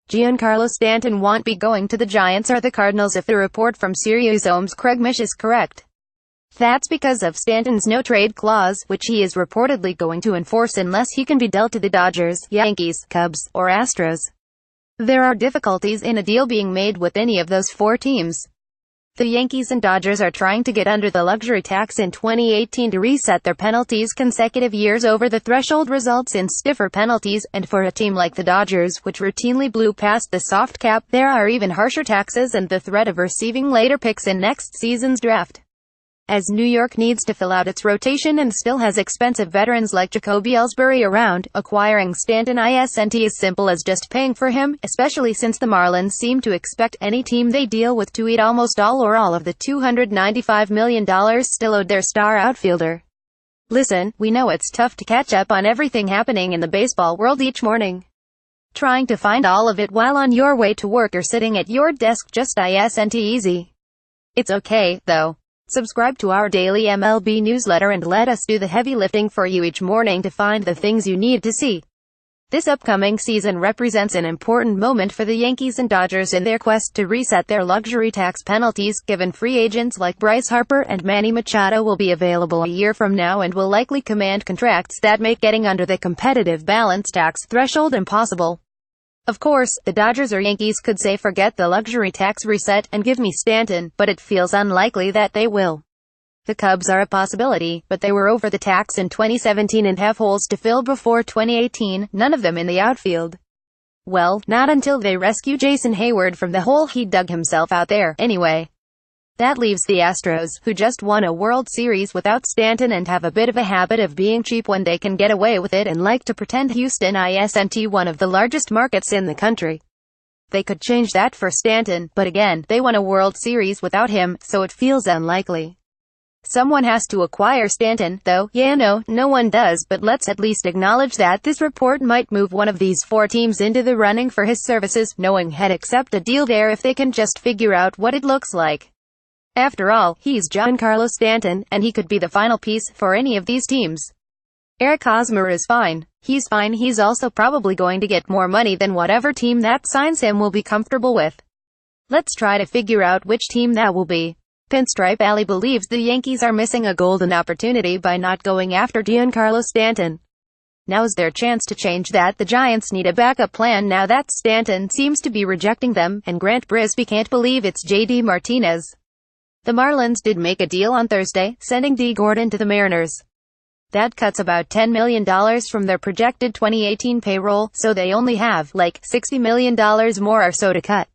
Giancarlo Stanton won't be going to the Giants or the Cardinals if the report from SiriusXM's Craig Mish is correct. That's because of Stanton's no-trade clause, which he is reportedly going to enforce unless he can be dealt to the Dodgers, Yankees, Cubs, or Astros. There are difficulties in a deal being made with any of those four teams. The Yankees and Dodgers are trying to get under the luxury tax in 2018 to reset their penalties. Consecutive years over the threshold results in stiffer penalties, and for a team like the Dodgers, which routinely blew past the soft cap, there are even harsher taxes and the threat of receiving later picks in next season's draft. As New York needs to fill out its rotation and still has expensive veterans like Jacoby Ellsbury around, acquiring Stanton isn't as simple as just paying for him, especially since the Marlins seem to expect any team they deal with to eat almost all or all of the $295 million still owed their star outfielder. Listen, we know it's tough to catch up on everything happening in the baseball world each morning. Trying to find all of it while on your way to work or sitting at your desk just isn't easy. It's okay, though. Subscribe to our daily MLB newsletter and let us do the heavy lifting for you each morning to find the things you need to see. This upcoming season represents an important moment for the Yankees and Dodgers in their quest to reset their luxury tax penalties, given free agents like Bryce Harper and Manny Machado will be available a year from now and will likely command contracts that make getting under the competitive balance tax threshold impossible. Of course, the Dodgers or Yankees could say forget the luxury tax reset and give me Stanton, but it feels unlikely that they will. The Cubs are a possibility, but they were over the tax in 2017 and have holes to fill before 2018, none of them in the outfield. Well, not until they rescue Jason Hayward from the hole he dug himself out there, anyway. That leaves the Astros, who just won a World Series without Stanton and have a bit of a habit of being cheap when they can get away with it and like to pretend Houston isn't one of the largest markets in the country. They could change that for Stanton, but again, they won a World Series without him, so it feels unlikely. Someone has to acquire Stanton, though. Yeah, no one does, but let's at least acknowledge that this report might move one of these four teams into the running for his services, knowing he'd accept a deal there if they can just figure out what it looks like. After all, he's Giancarlo Stanton, and he could be the final piece for any of these teams. Eric Hosmer is fine. He's fine. He's also probably going to get more money than whatever team that signs him will be comfortable with. Let's try to figure out which team that will be. Pinstripe Alley believes the Yankees are missing a golden opportunity by not going after Giancarlo Stanton. Now's their chance to change that. The Giants need a backup plan now that Stanton seems to be rejecting them, and Grant Brisbee can't believe it's JD Martinez. The Marlins did make a deal on Thursday, sending D. Gordon to the Mariners. That cuts about $10 million from their projected 2018 payroll, so they only have, like, $60 million more or so to cut.